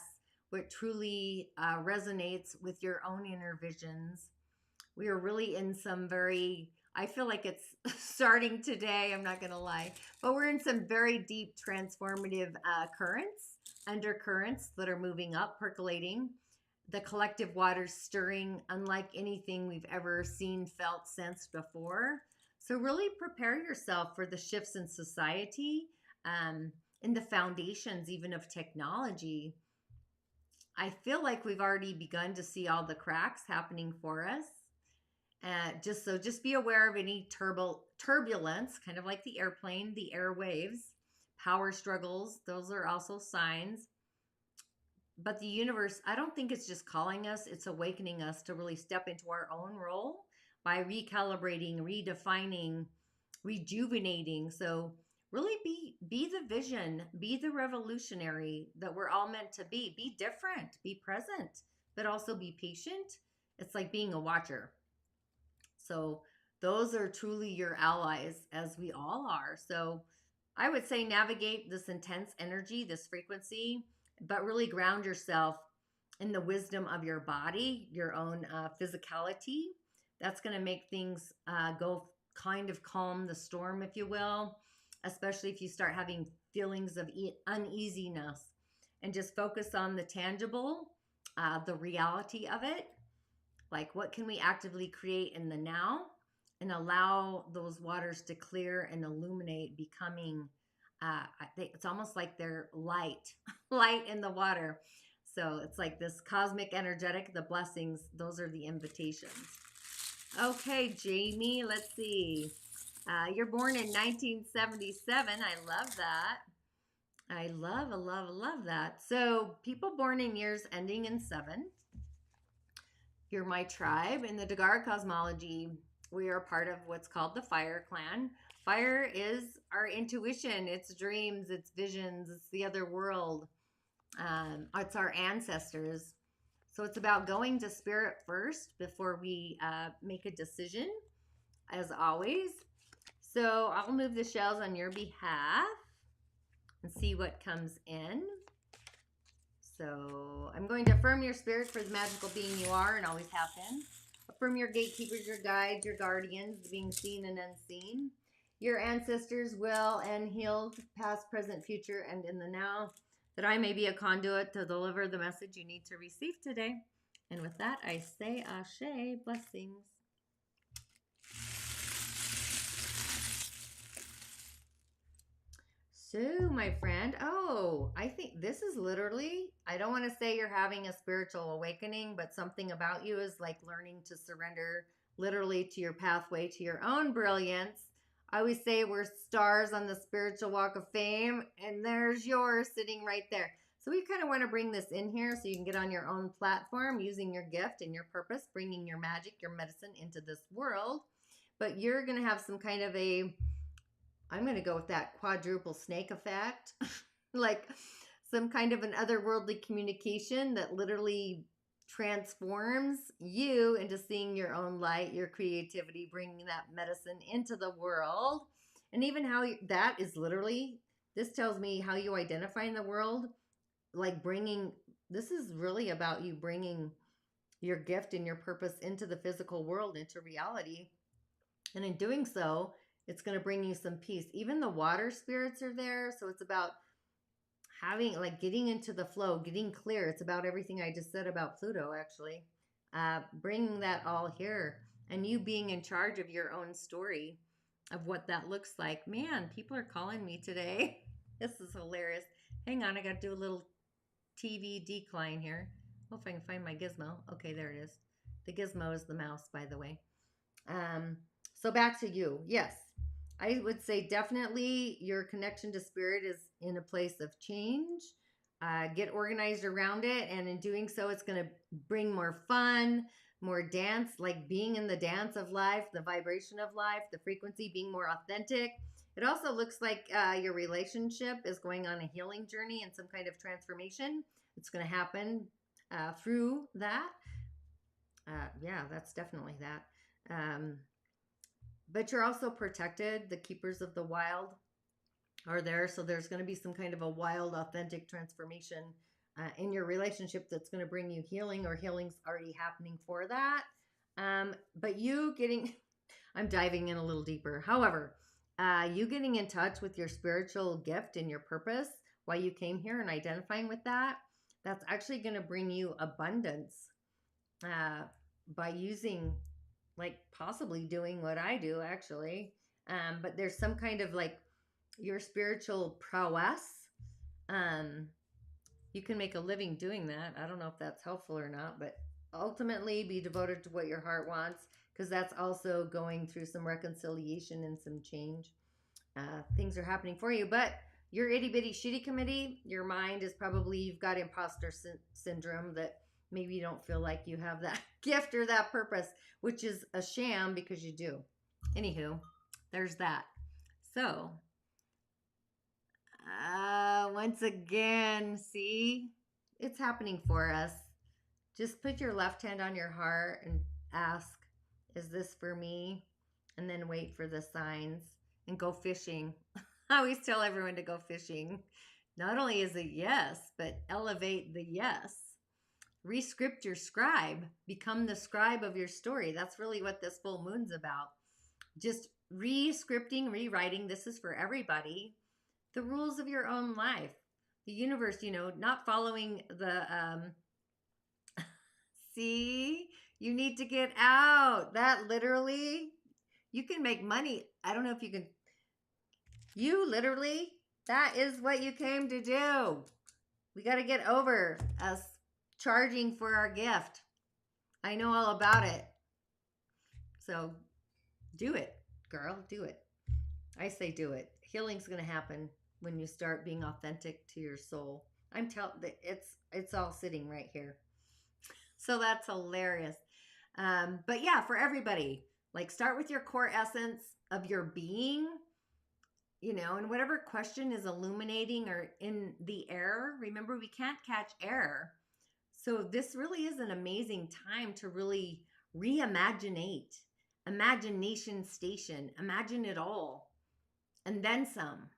what truly resonates with your own inner visions. We are really in some I feel like it's starting today, I'm not going to lie, but we're in some very deep transformative currents, undercurrents that are moving up, percolating. The collective waters stirring unlike anything we've ever seen, felt, sensed before. So really prepare yourself for the shifts in society, in the foundations even of technology. I feel like we've already begun to see all the cracks happening for us. Just be aware of any turbulence, kind of like the airplane, the airwaves, power struggles. Those are also signs. But the universe, I don't think it's just calling us, it's awakening us to really step into our own role by recalibrating, redefining, rejuvenating. So really be the vision, be the revolutionary that we're all meant to be. Be different, be present, but also be patient. It's like being a watcher. So those are truly your allies, as we all are. So I would say navigate this intense energy, this frequency, but really ground yourself in the wisdom of your body, your own physicality. That's going to make things go kind of calm the storm, if you will, especially if you start having feelings of uneasiness, and just focus on the tangible, the reality of it. Like, what can we actively create in the now, and allow those waters to clear and illuminate, becoming, it's almost like they're light in the water. So it's like this cosmic energetic, the blessings, those are the invitations. Okay, Jamie, let's see. You're born in 1977. I love that. I love that. So people born in years ending in 7. You're my tribe. In the Dagar cosmology, we are part of what's called the Fire Clan. Fire is our intuition, it's dreams, it's visions, it's the other world. It's our ancestors. So it's about going to spirit first before we make a decision, as always. So I'll move the shells on your behalf and see what comes in. So I'm going to affirm your spirit for the magical being you are and always have been. Affirm your gatekeepers, your guides, your guardians, the being seen and unseen. Your ancestors, well and healed, past, present, future, and in the now, that I may be a conduit to deliver the message you need to receive today. And with that, I say Ashe, blessings. So, my friend, I think this is literally, I don't want to say you're having a spiritual awakening, but something about you is like learning to surrender literally to your pathway, to your own brilliance. I always say we're stars on the spiritual walk of fame, and there's yours sitting right there. So we kind of want to bring this in here so you can get on your own platform using your gift and your purpose, bringing your magic, your medicine into this world. But you're going to have some kind of I'm going to go with that quadruple snake effect, like some kind of an otherworldly communication that literally transforms you into seeing your own light, your creativity, bringing that medicine into the world. And even how that is literally, this tells me how you identify in the world, like this is really about you bringing your gift and your purpose into the physical world, into reality. And in doing so, it's going to bring you some peace. Even the water spirits are there. So it's about having, like, getting into the flow, getting clear. It's about everything I just said about Pluto, actually. Bringing that all here and you being in charge of your own story of what that looks like. Man, people are calling me today. This is hilarious. Hang on, I got to do a little TV decline here. Hope I can find my gizmo. Okay, there it is. The gizmo is the mouse, by the way. So back to you. Yes, I would say definitely your connection to spirit is in a place of change. Get organized around it. And in doing so, it's going to bring more fun, more dance, like being in the dance of life, the vibration of life, the frequency, being more authentic. It also looks like your relationship is going on a healing journey and some kind of transformation. It's going to happen through that. Yeah, that's definitely that. But you're also protected. The keepers of the wild are there. So there's going to be some kind of a wild, authentic transformation in your relationship that's going to bring you healing, or healing's already happening for that. But you getting, I'm diving in a little deeper. However, you getting in touch with your spiritual gift and your purpose, why you came here, and identifying with that, that's actually going to bring you abundance by using, like, possibly doing what I do, actually. But there's some kind of, like, your spiritual prowess. You can make a living doing that. I don't know if that's helpful or not, but ultimately be devoted to what your heart wants, because that's also going through some reconciliation and some change. Things are happening for you, but your itty bitty shitty committee, your mind is probably, you've got imposter syndrome, that maybe you don't feel like you have that gift or that purpose, which is a sham, because you do. Anywho, there's that. So, once again, see, it's happening for us. Just put your left hand on your heart and ask, is this for me? And then wait for the signs and go fishing. I always tell everyone to go fishing. Not only is it yes, but elevate the yes. Rescript your scribe. Become the scribe of your story. That's really what this full moon's about. Just re-scripting, rewriting. This is for everybody. The rules of your own life. The universe, not following the, see, you need to get out. That literally, you can make money. I don't know if you can. You literally, that is what you came to do. We got to get over us charging for our gift. I know all about it. So do it, girl. Do it. I say do it. Healing's going to happen when you start being authentic to your soul. I'm telling, it's all sitting right here. So that's hilarious. But yeah, for everybody, like, start with your core essence of your being, and whatever question is illuminating or in the air. Remember, we can't catch air. So this really is an amazing time to really reimaginate. Imagination station. Imagine it all. And then some.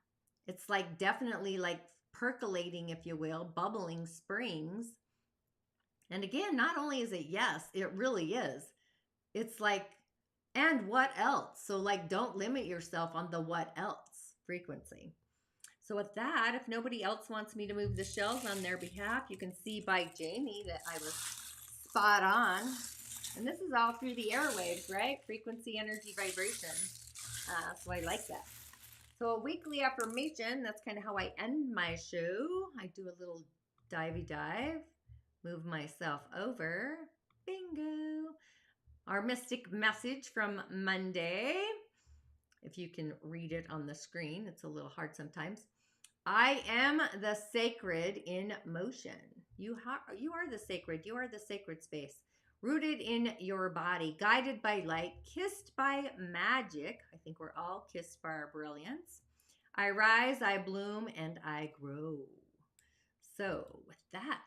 It's like definitely like percolating, if you will, bubbling springs. And again, not only is it yes, it really is. It's like, and what else? So, like, don't limit yourself on the what else frequency. So with that, if nobody else wants me to move the shells on their behalf, you can see by Jamie that I was spot on. And this is all through the airwaves, right? Frequency, energy, vibration. So I like that. So a weekly affirmation, that's kind of how I end my show. I do a little divey dive, move myself over. Bingo. Our mystic message from Monday. If you can read it on the screen, it's a little hard sometimes. I am the sacred in motion. You are the sacred. You are the sacred space. Rooted in your body, guided by light, kissed by magic. I think we're all kissed by our brilliance. I rise, I bloom, and I grow. So with that,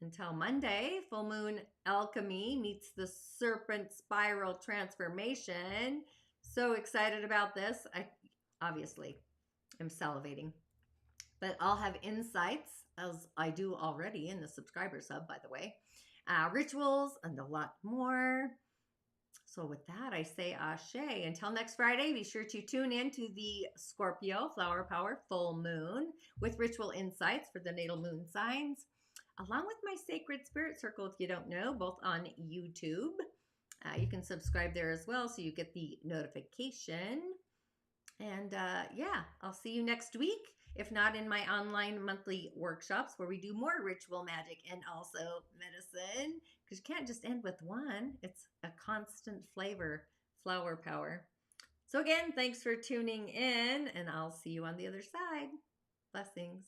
until Monday, full moon alchemy meets the serpent spiral transformation. So excited about this. I obviously am salivating. But I'll have insights, as I do already in the subscriber sub, by the way. Rituals and a lot more. So with that, I say ashe. Until next Friday, be sure to tune in to the Scorpio Flower Power Full Moon with Ritual Insights for the natal moon signs, along with my Sacred Spirit Circle, if you don't know, both on YouTube. You can subscribe there as well so you get the notification. And yeah, I'll see you next week. If not, in my online monthly workshops where we do more ritual magic and also medicine, because you can't just end with one. It's a constant flavor, flower power. So again, thanks for tuning in, and I'll see you on the other side. Blessings.